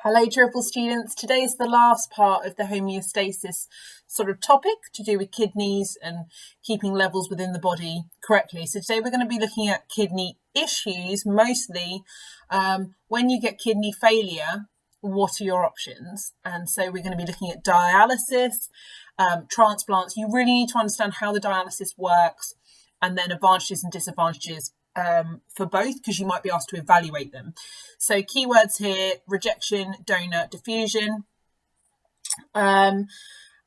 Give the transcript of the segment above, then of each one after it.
Hello triple students, today is the last part of the homeostasis sort of topic to do with kidneys and keeping levels within the body correctly. So today we're going to be looking at kidney issues, mostly when you get kidney failure, what are your options? And so we're going to be looking at dialysis, transplants. You really need to understand how the dialysis works and then advantages and disadvantages for both, because you might be asked to evaluate them. So keywords here: rejection, donor, diffusion. And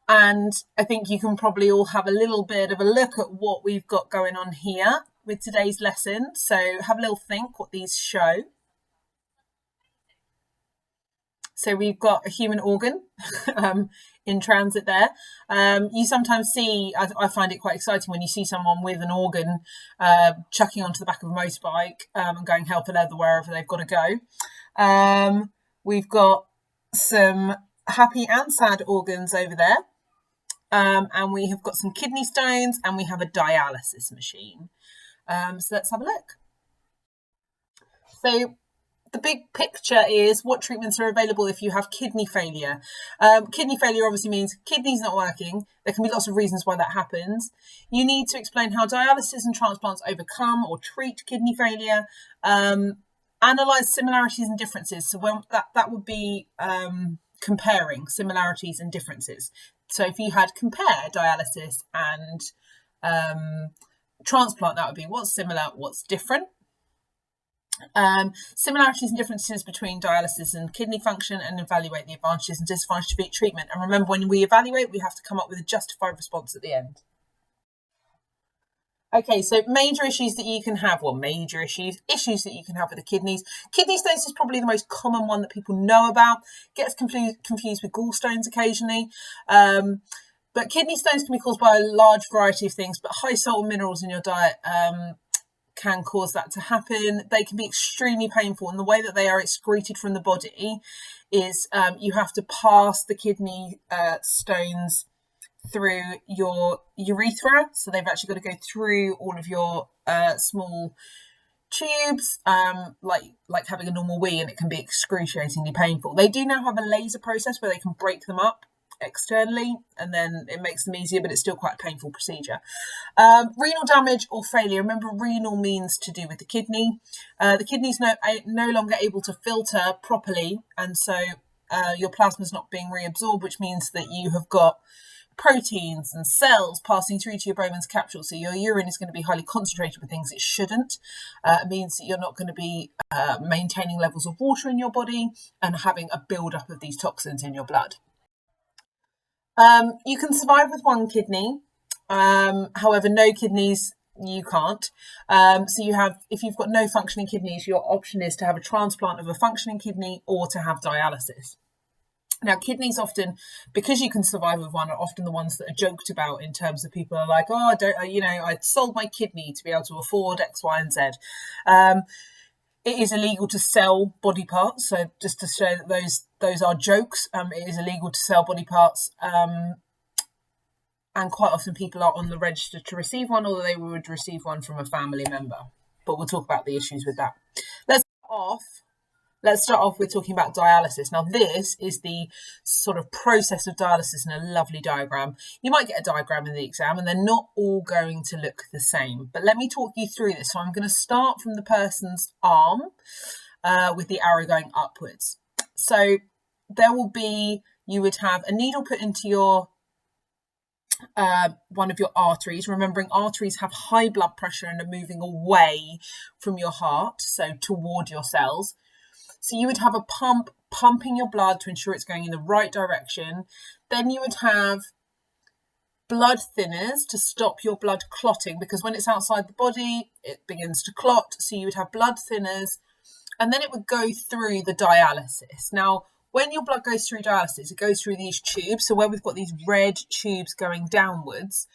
I think you can probably all have a little bit of a look at what we've got going on here with today's lesson. So have a little think what these show. So we've got a human organ in transit there. You sometimes see, I find it quite exciting when you see someone with an organ chucking onto the back of a motorbike and going hell for leather wherever they've got to go. We've got some happy and sad organs over there. And we have got some kidney stones and we have a dialysis machine. So let's have a look. So the big picture is what treatments are available if you have kidney failure. Kidney failure obviously means kidneys not working. There can be lots of reasons why that happens. You need to explain how dialysis and transplants overcome or treat kidney failure. Analyze similarities and differences. So when that would be comparing similarities and differences. So if you had compare dialysis and transplant, that would be what's similar, what's different. Similarities and differences between dialysis and kidney function, and evaluate the advantages and disadvantages of each treatment. And remember, when we evaluate, we have to come up with a justified response at the end. Okay, so major issues that you can have, issues that you can have with the kidneys. Kidney stones is probably the most common one that people know about. Gets confused with gallstones occasionally. But kidney stones can be caused by a large variety of things, but high salt and minerals in your diet can cause that to happen. They can be extremely painful, and the way that they are excreted from the body is you have to pass the kidney stones through your urethra. So they've actually got to go through all of your small tubes, like having a normal wee, and it can be excruciatingly painful. They do now have a laser process where they can break them up externally, and then it makes them easier, but it's still quite a painful procedure. Renal damage or failure. Remember, renal means to do with the kidney. The kidney's no longer able to filter properly, and so your plasma's not being reabsorbed, which means that you have got proteins and cells passing through to your Bowman's capsule. So your urine is going to be highly concentrated with things it shouldn't. It means that you're not going to be maintaining levels of water in your body and having a build-up of these toxins in your blood. You can survive with one kidney, however, no kidneys you can't. So if you've got no functioning kidneys, your option is to have a transplant of a functioning kidney or to have dialysis. Now, kidneys often, because you can survive with one, are often the ones that are joked about in terms of people are like, oh, I sold my kidney to be able to afford X, Y, and Z. It is illegal to sell body parts. So just to show that those are jokes, it is illegal to sell body parts. And quite often people are on the register to receive one, or they would receive one from a family member. But we'll talk about the issues with that. Let's start off with talking about dialysis. Now, this is the sort of process of dialysis in a lovely diagram. You might get a diagram in the exam, and they're not all going to look the same. But let me talk you through this. So I'm going to start from the person's arm with the arrow going upwards. So you would have a needle put into your one of your arteries, remembering arteries have high blood pressure and are moving away from your heart, so toward your cells. So you would have a pump pumping your blood to ensure it's going in the right direction. Then you would have blood thinners to stop your blood clotting, because when it's outside the body, it begins to clot. So you would have blood thinners, and then it would go through the dialysis. Now, when your blood goes through dialysis, it goes through these tubes. So where we've got these red tubes going downwards,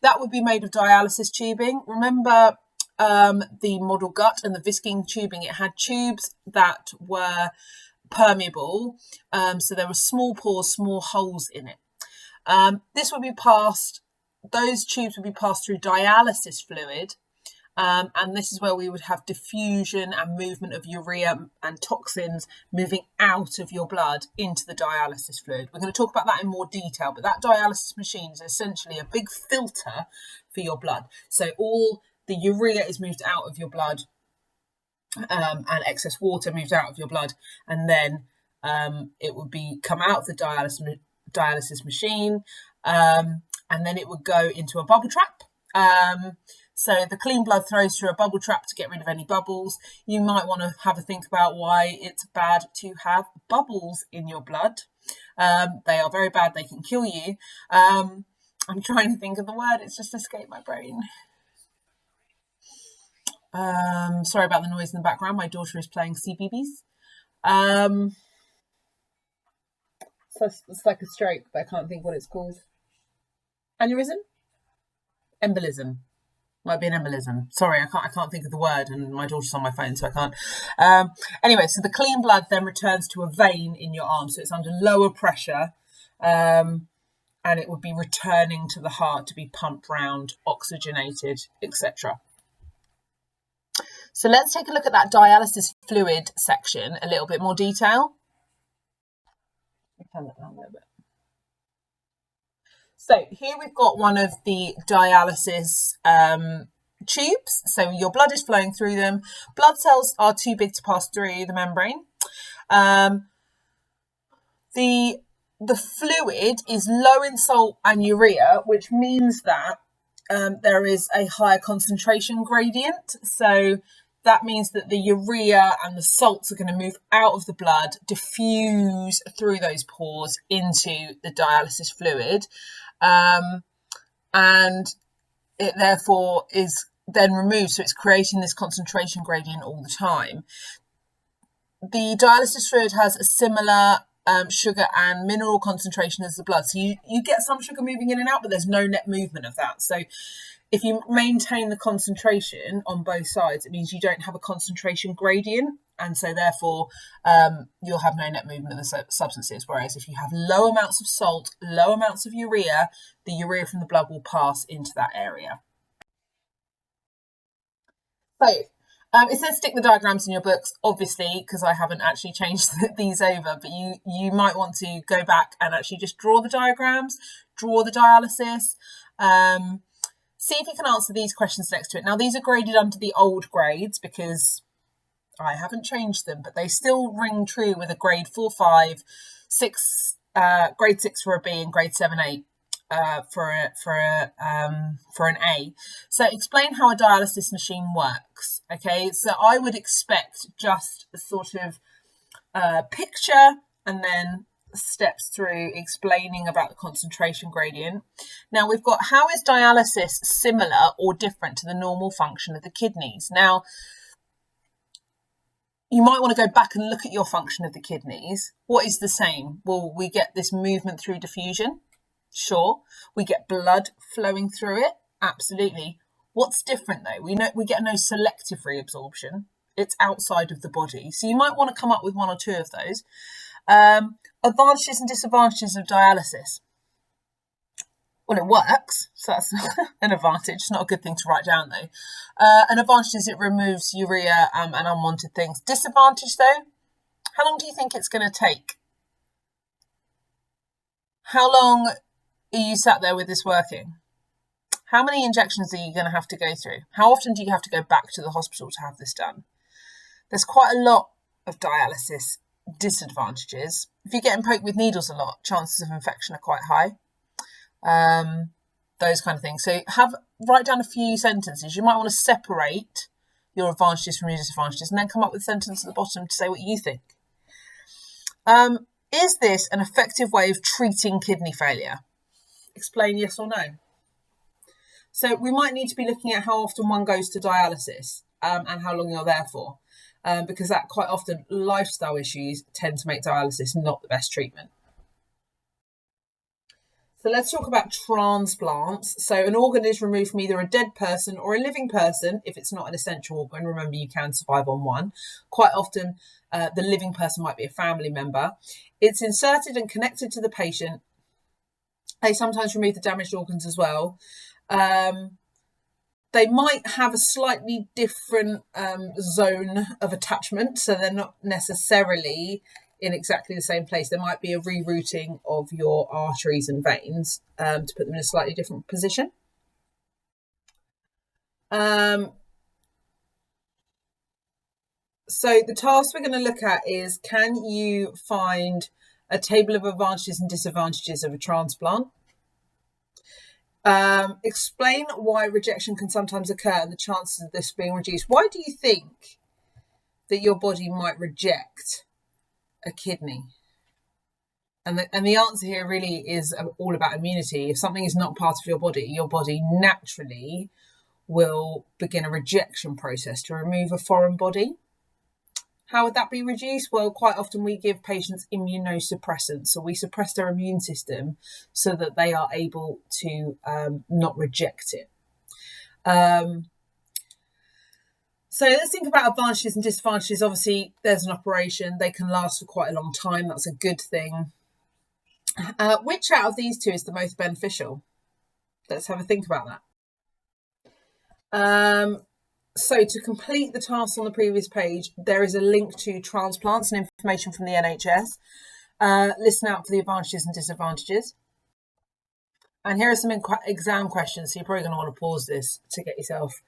that would be made of dialysis tubing. Remember, the model gut and the Visking tubing, it had tubes that were permeable, so there were small pores, small holes in it. Those tubes would be passed through dialysis fluid, And this is where we would have diffusion and movement of urea and toxins moving out of your blood into the dialysis fluid. We're going to talk about that in more detail, but that dialysis machine is essentially a big filter for your blood. So all the urea is moved out of your blood, and excess water moves out of your blood, and then it would come out of the dialysis machine, and then it would go into a bubble trap. So the clean blood throws through a bubble trap to get rid of any bubbles. You might want to have a think about why it's bad to have bubbles in your blood. They are very bad. They can kill you. I'm trying to think of the word. It's just escaped my brain. Sorry about the noise in the background. My daughter is playing CBeebies. So it's like a stroke, but I can't think what it's called. Aneurysm? Embolism. Might be an embolism. Sorry, I can't think of the word, and my daughter's on my phone, so I can't. Anyway, so the clean blood then returns to a vein in your arm, so it's under lower pressure, and it would be returning to the heart to be pumped round, oxygenated, etc. So let's take a look at that dialysis fluid section a little bit more detail. Turn that down a little bit. So here we've got one of the dialysis tubes. So your blood is flowing through them. Blood cells are too big to pass through the membrane. The fluid is low in salt and urea, which means that there is a higher concentration gradient. So that means that the urea and the salts are going to move out of the blood, diffuse through those pores into the dialysis fluid. And it therefore is then removed. So it's creating this concentration gradient all the time. The dialysis fluid has a similar sugar and mineral concentration as the blood. So you get some sugar moving in and out, but there's no net movement of that. So if you maintain the concentration on both sides, it means you don't have a concentration gradient. And so therefore, you'll have no net movement of the substances. Whereas if you have low amounts of salt, low amounts of urea, the urea from the blood will pass into that area. So it says stick the diagrams in your books, obviously, because I haven't actually changed these over, but you might want to go back and actually just draw the diagrams, draw the dialysis, see if you can answer these questions next to it. Now, these are graded under the old grades because I haven't changed them, but they still ring true with a grade 4, 5, 6, grade 6 for a B and grade 7, 8 for an A. So explain how a dialysis machine works. Okay, so I would expect just a sort of picture and then steps through explaining about the concentration gradient. Now we've got, how is dialysis similar or different to the normal function of the kidneys? Now, you might want to go back and look at your function of the kidneys. What is the same? Well, we get this movement through diffusion. Sure. We get blood flowing through it. Absolutely. What's different though? We get no selective reabsorption. It's outside of the body. So you might want to come up with one or two of those. Advantages and disadvantages of dialysis. Well, it works, so that's an advantage. It's not a good thing to write down, though. An advantage is it removes urea and unwanted things. Disadvantage, though, how long do you think it's going to take? How long are you sat there with this working? How many injections are you going to have to go through? How often do you have to go back to the hospital to have this done? There's quite a lot of dialysis disadvantages. If you're getting poked with needles a lot, chances of infection are quite high. Those kind of things. So write down a few sentences. You might want to separate your advantages from your disadvantages and then come up with a sentence at the bottom to say what you think. Is this an effective way of treating kidney failure? Explain yes or no. So we might need to be looking at how often one goes to dialysis and how long you're there for, because that quite often lifestyle issues tend to make dialysis not the best treatment. So let's talk about transplants. So an organ is removed from either a dead person or a living person if it's not an essential organ. Remember, you can survive on one. Quite often, the living person might be a family member. It's inserted and connected to the patient. They sometimes remove the damaged organs as well. They might have a slightly different zone of attachment, so they're not necessarily in exactly the same place. There might be a rerouting of your arteries and veins to put them in a slightly different position. So the task we're going to look at is, can you find a table of advantages and disadvantages of a transplant? Explain why rejection can sometimes occur and the chances of this being reduced. Why do you think that your body might reject a kidney? And the answer here really is all about immunity. If something is not part of your body naturally will begin a rejection process to remove a foreign body. How would that be reduced? Well, quite often we give patients immunosuppressants. So we suppress their immune system so that they are able to not reject it. So let's think about advantages and disadvantages. Obviously, there's an operation. They can last for quite a long time. That's a good thing. Which out of these two is the most beneficial? Let's have a think about that. So to complete the task on the previous page, there is a link to transplants and information from the NHS. Listen out for the advantages and disadvantages. And here are some exam questions. So you're probably going to want to pause this to get yourself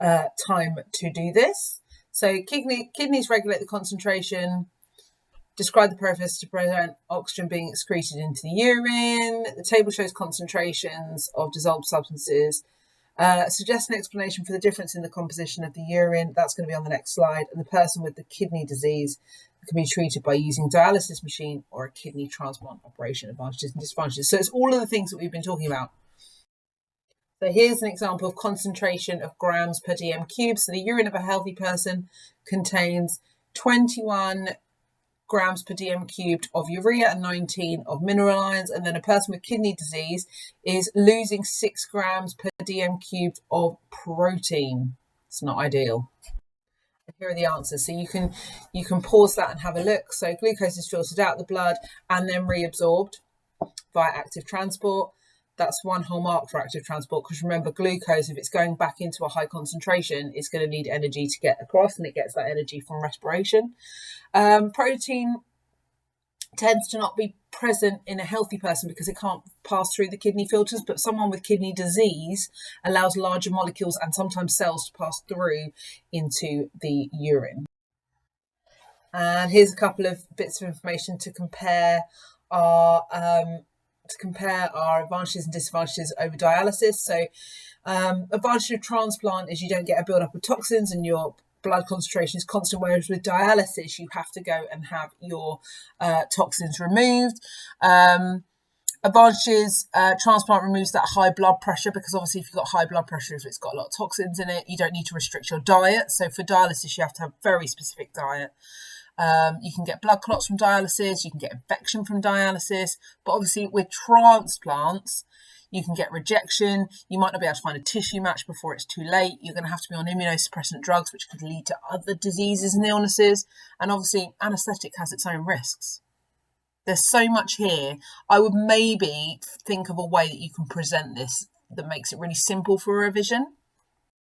time to do this. So kidneys regulate the concentration. Describe the process to prevent oxygen being excreted into the urine. The table shows concentrations of dissolved substances. Suggest an explanation for the difference in the composition of the urine. That's going to be on the next slide. And the person with the kidney disease can be treated by using dialysis machine or a kidney transplant operation. Advantages and disadvantages. So it's all of the things that we've been talking about. So here's an example of concentration of grams per dm cubed. So the urine of a healthy person contains 21 grams per dm cubed of urea and 19 of mineral ions, and then a person with kidney disease is losing 6 grams per dm cubed of protein. It's not ideal. Here are the answers. So you can pause that and have a look. So glucose is filtered out the blood and then reabsorbed via active transport. That's one whole mark for active transport, because remember, glucose, if it's going back into a high concentration, it's going to need energy to get across, and it gets that energy from respiration. Protein tends to not be present in a healthy person because it can't pass through the kidney filters, but someone with kidney disease allows larger molecules and sometimes cells to pass through into the urine. And here's a couple of bits of information to compare our advantages and disadvantages over dialysis. So advantage of transplant is you don't get a build-up of toxins and your blood concentration is constant, whereas with dialysis you have to go and have your toxins removed. Advantages, transplant removes that high blood pressure, because obviously if you've got high blood pressure, if it's got a lot of toxins in it, you don't need to restrict your diet. So for dialysis you have to have a very specific diet. You can get blood clots from dialysis, you can get infection from dialysis, but obviously with transplants, you can get rejection. You might not be able to find a tissue match before it's too late. You're going to have to be on immunosuppressant drugs, which could lead to other diseases and illnesses. And obviously, anaesthetic has its own risks. There's so much here. I would maybe think of a way that you can present this that makes it really simple for revision.